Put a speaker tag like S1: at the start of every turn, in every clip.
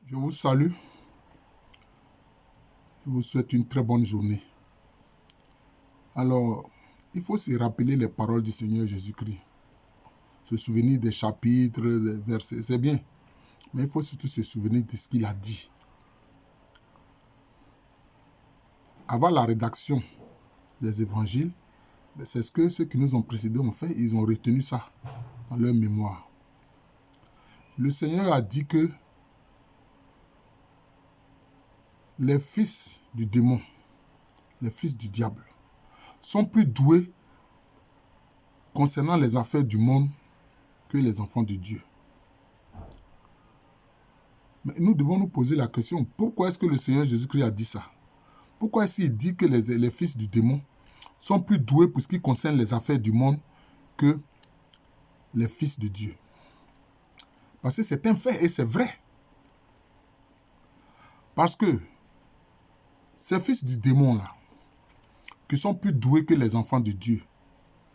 S1: Je vous salue. Je vous souhaite une très bonne journée. Alors, il faut se rappeler les paroles du Seigneur Jésus-Christ. Se souvenir des chapitres, des versets, c'est bien. Mais il faut surtout se souvenir de ce qu'il a dit. Avant la rédaction des évangiles, c'est ce que ceux qui nous ont précédés ont fait. Ils ont retenu ça dans leur mémoire. Le Seigneur a dit que les fils du démon, les fils du diable, sont plus doués concernant les affaires du monde que les enfants de Dieu. Mais nous devons nous poser la question, pourquoi est-ce que le Seigneur Jésus-Christ a dit ça? Pourquoi est-ce qu'il dit que les fils du démon sont plus doués pour ce qui concerne les affaires du monde que les fils de Dieu? Parce que c'est un fait et c'est vrai. Parce que ces fils du démon-là, qui sont plus doués que les enfants de Dieu,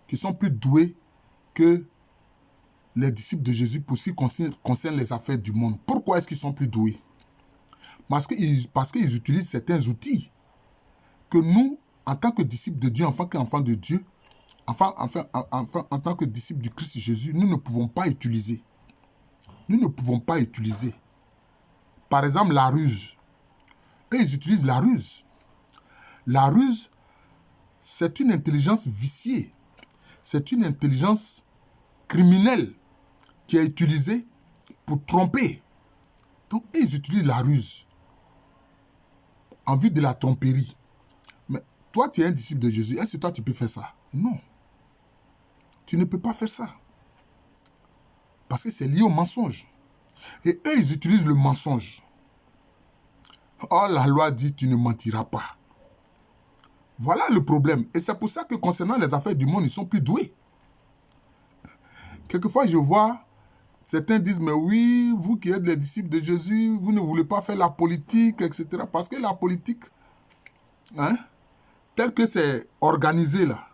S1: qui sont plus doués que les disciples de Jésus pour ce qui concerne les affaires du monde. Pourquoi est-ce qu'ils sont plus doués? Parce qu'ils utilisent certains outils que nous, en tant que disciples de Dieu, en tant de Dieu, en tant que disciples du Christ Jésus, nous ne pouvons pas utiliser. Nous ne pouvons pas utiliser. Par exemple, la ruse. Eux, ils utilisent la ruse. La ruse, c'est une intelligence viciée. C'est une intelligence criminelle qui est utilisée pour tromper. Donc, ils utilisent la ruse en vue de la tromperie. Mais toi, tu es un disciple de Jésus. Est-ce que toi, tu peux faire ça? Non. Tu ne peux pas faire ça. Parce que c'est lié au mensonge. Et eux, ils utilisent le mensonge. Oh, la loi dit, tu ne mentiras pas. Voilà le problème. Et c'est pour ça que concernant les affaires du monde, ils sont plus doués. Quelquefois, je vois, certains disent, mais oui, vous qui êtes les disciples de Jésus, vous ne voulez pas faire la politique, etc. Parce que la politique, telle que c'est organisé là,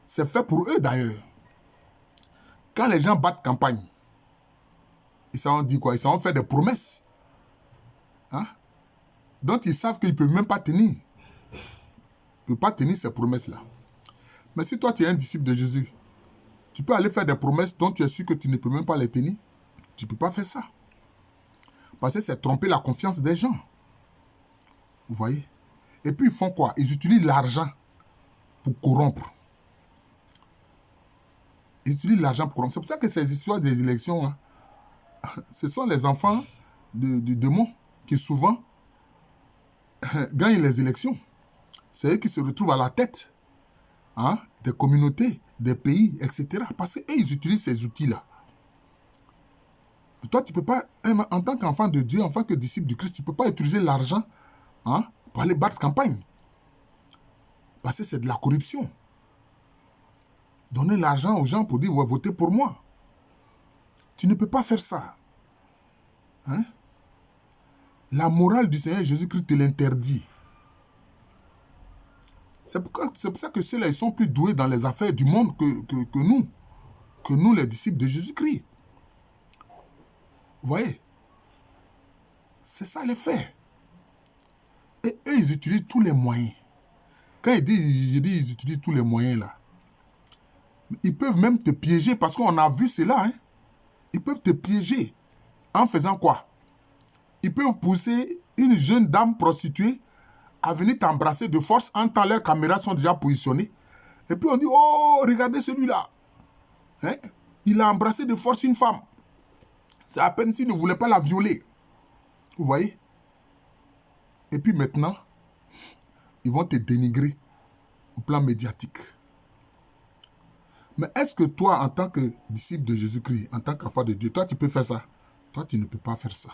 S1: c'est fait pour eux d'ailleurs. Quand les gens battent campagne, ils savent dire quoi? Ils savent faire des promesses. Donc ils savent qu'ils ne peuvent même pas tenir. Ils ne peuvent pas tenir ces promesses-là. Mais si toi tu es un disciple de Jésus, tu peux aller faire des promesses dont tu es sûr que tu ne peux même pas les tenir. Tu ne peux pas faire ça. Parce que c'est tromper la confiance des gens. Vous voyez? Et puis ils font quoi? Ils utilisent l'argent pour corrompre. Ils utilisent l'argent pour corrompre. C'est pour ça que ces histoires des élections, ce sont les enfants du démon qui souvent gagnent les élections. C'est eux qui se retrouvent à la tête des communautés, des pays, etc. Parce qu'ils utilisent ces outils-là. Toi, tu ne peux pas, en tant qu'enfant de Dieu, en tant que disciple du Christ, tu ne peux pas utiliser l'argent pour aller battre campagne. Parce que c'est de la corruption. Donner l'argent aux gens pour dire, ouais, votez pour moi. Tu ne peux pas faire ça. La morale du Seigneur Jésus-Christ te l'interdit. C'est pour ça que ceux-là, ils sont plus doués dans les affaires du monde que nous. Que nous, les disciples de Jésus-Christ. Vous voyez? C'est ça les faits. Et eux, ils utilisent tous les moyens. Quand je dis ils utilisent tous les moyens là, ils peuvent même te piéger parce qu'on a vu cela. Ils peuvent te piéger en faisant quoi? Ils peuvent pousser une jeune dame prostituée à venir t'embrasser de force en tant que leurs caméras sont déjà positionnées. Et puis on dit, oh, regardez celui-là. Il a embrassé de force une femme. C'est à peine s'il ne voulait pas la violer. Vous voyez? Et puis maintenant, ils vont te dénigrer au plan médiatique. Mais est-ce que toi, en tant que disciple de Jésus-Christ, en tant qu'enfant de Dieu, toi, tu peux faire ça? Toi, tu ne peux pas faire ça.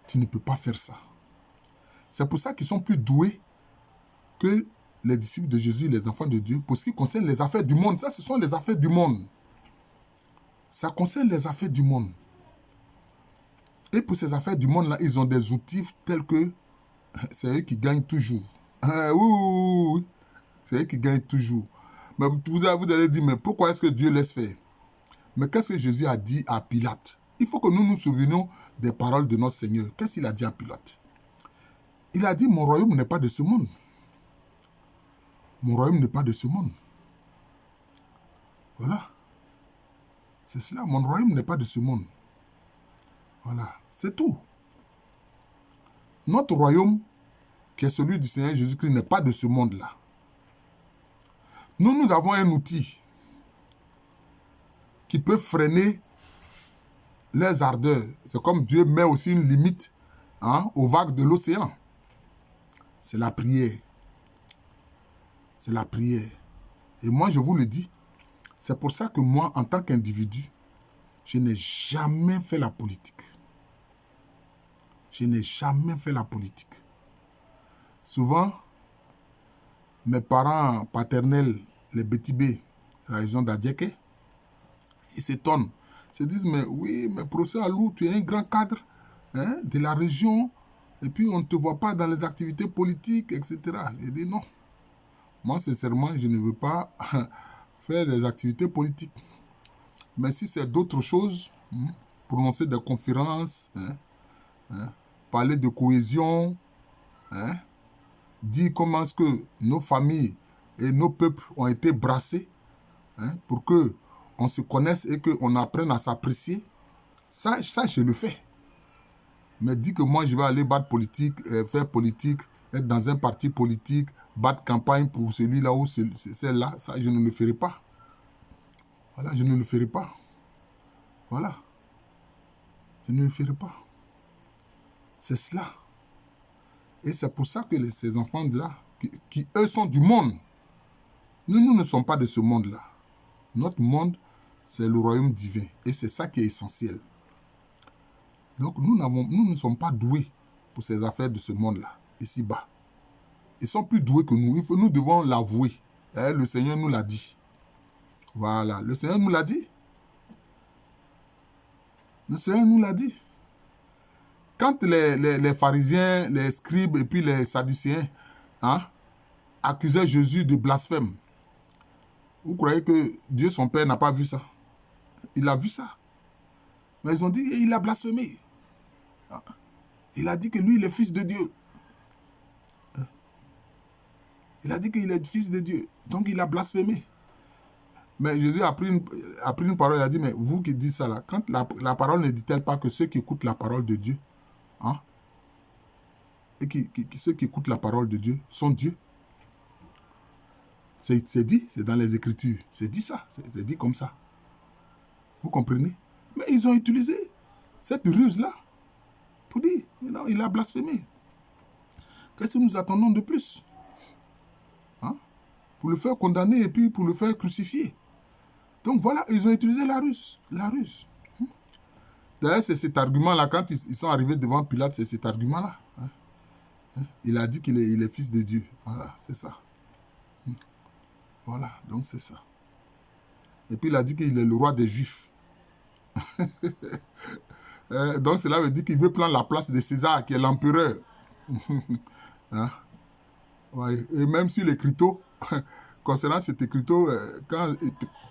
S1: Tu ne peux pas faire ça. C'est pour ça qu'ils sont plus doués que les disciples de Jésus, les enfants de Dieu, pour ce qui concerne les affaires du monde. Ça, ce sont les affaires du monde. Ça concerne les affaires du monde. Et pour ces affaires du monde-là, ils ont des outils tels que c'est eux qui gagnent toujours. Oui. C'est eux qui gagnent toujours. Mais vous allez dire, mais pourquoi est-ce que Dieu laisse faire? Mais qu'est-ce que Jésus a dit à Pilate? Il faut que nous nous souvenions des paroles de notre Seigneur. Qu'est-ce qu'il a dit à Pilate? Il a dit, mon royaume n'est pas de ce monde. Mon royaume n'est pas de ce monde. Voilà. C'est cela, mon royaume n'est pas de ce monde. Voilà, c'est tout. Notre royaume, qui est celui du Seigneur Jésus-Christ, n'est pas de ce monde-là. Nous avons un outil qui peut freiner les ardeurs. C'est comme Dieu met aussi une limite aux vagues de l'océan. C'est la prière. C'est la prière. Et moi, je vous le dis, c'est pour ça que moi, en tant qu'individu, je n'ai jamais fait la politique. Je n'ai jamais fait la politique. Souvent, mes parents paternels, les Bétibé, la région d'Adieke, ils s'étonnent. Ils se disent, mais oui, mais professeur Alou, tu es un grand cadre de la région, et puis on ne te voit pas dans les activités politiques, etc. Je dis non. Moi, sincèrement, je ne veux pas faire des activités politiques. Mais si c'est d'autres choses, prononcer des conférences, parler de cohésion, dire comment est-ce que nos familles et nos peuples ont été brassés pour qu'on se connaisse et qu'on apprenne à s'apprécier, ça, je le fais. Mais dire que moi, je vais aller battre politique, faire politique, être dans un parti politique, battre campagne pour celui-là ou celle-là, ça, je ne le ferai pas. Voilà, je ne le ferai pas. Voilà. Je ne le ferai pas. C'est cela. Et c'est pour ça que ces enfants-là, qui eux sont du monde, nous ne sommes pas de ce monde-là. Notre monde, c'est le royaume divin. Et c'est ça qui est essentiel. Donc nous ne sommes pas doués pour ces affaires de ce monde-là, ici-bas. Ils sont plus doués que nous. Nous devons l'avouer. Le Seigneur nous l'a dit. Voilà, le Seigneur nous l'a dit. Le Seigneur nous l'a dit. Quand les pharisiens, les scribes et puis les sadducéens accusaient Jésus de blasphème, vous croyez que Dieu son Père n'a pas vu ça? Il a vu ça. Mais ils ont dit, il a blasphémé. Il a dit que lui, il est fils de Dieu. Il a dit qu'il est fils de Dieu. Donc il a blasphémé. Mais Jésus a pris une parole, il a dit, mais vous qui dites ça là, quand la parole ne dit-elle pas que ceux qui écoutent la parole de Dieu, et ceux qui écoutent la parole de Dieu sont Dieu. C'est dit, c'est dans les Écritures. C'est dit ça, c'est dit comme ça. Vous comprenez? Mais ils ont utilisé cette ruse-là pour dire, non, il a blasphémé. Qu'est-ce que nous attendons de plus? Pour le faire condamner et puis pour le faire crucifier. Donc voilà, ils ont utilisé la ruse. La ruse. D'ailleurs, c'est cet argument-là, quand ils sont arrivés devant Pilate, c'est cet argument-là. Il a dit qu'il est fils de Dieu. Voilà, c'est ça. Voilà, donc c'est ça. Et puis il a dit qu'il est le roi des Juifs. Donc cela veut dire qu'il veut prendre la place de César, qui est l'empereur. Ouais. Et même sur l'écriteau, concernant cet écriteau, quand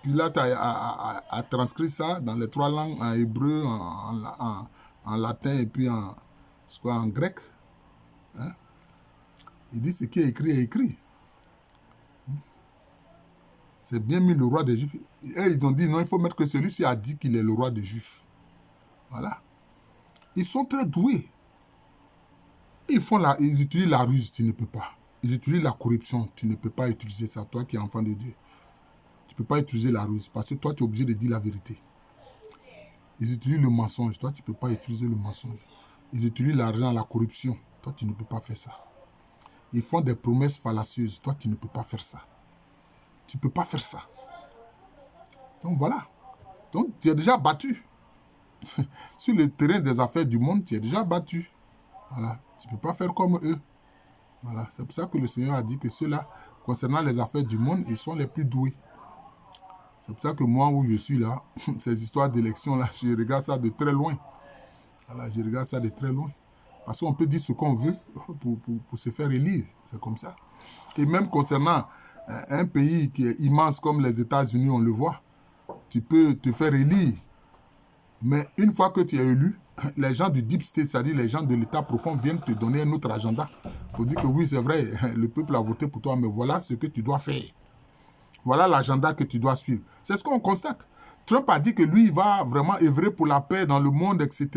S1: Pilate a transcrit ça dans les 3 langues, en hébreu, en latin et puis en grec, il dit ce qui est écrit. C'est bien mis le roi des Juifs. Et ils ont dit non, il faut mettre que celui-ci a dit qu'il est le roi des Juifs. Voilà. Ils sont très doués. Ils utilisent la ruse, tu ne peux pas. Ils utilisent la corruption, tu ne peux pas utiliser ça, toi qui es enfant de Dieu. Tu ne peux pas utiliser la ruse, parce que toi tu es obligé de dire la vérité. Ils utilisent le mensonge, toi tu ne peux pas utiliser le mensonge. Ils utilisent l'argent, la corruption, toi tu ne peux pas faire ça. Ils font des promesses fallacieuses, toi tu ne peux pas faire ça. Tu ne peux pas faire ça. Donc voilà. Donc tu es déjà battu. Sur le terrain des affaires du monde, tu es déjà battu. Voilà. Tu ne peux pas faire comme eux. Voilà. C'est pour ça que le Seigneur a dit que ceux-là, concernant les affaires du monde, ils sont les plus doués. C'est pour ça que moi, où je suis là, ces histoires d'élection-là, je regarde ça de très loin. Voilà, je regarde ça de très loin. Parce qu'on peut dire ce qu'on veut pour se faire élire. C'est comme ça. Et même concernant un pays qui est immense comme les États-Unis, on le voit, tu peux te faire élire. Mais une fois que tu es élu, les gens du deep state, c'est-à-dire les gens de l'état profond, viennent te donner un autre agenda pour dire que oui, c'est vrai, le peuple a voté pour toi, mais voilà ce que tu dois faire. Voilà l'agenda que tu dois suivre. C'est ce qu'on constate. Trump a dit que lui, il va vraiment œuvrer pour la paix dans le monde, etc.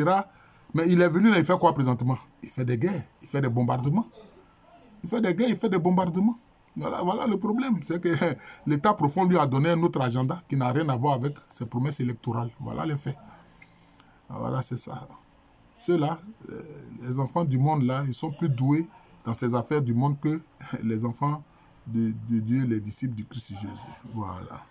S1: Mais il est venu là, il fait quoi présentement? Il fait des guerres, il fait des bombardements. Il fait des guerres, il fait des bombardements. Voilà le problème. C'est que l'État profond lui a donné un autre agenda qui n'a rien à voir avec ses promesses électorales. Voilà les faits. Voilà, c'est ça. Ceux-là, les enfants du monde, là, ils sont plus doués dans ces affaires du monde que les enfants de Dieu, les disciples du Christ Jésus. Voilà.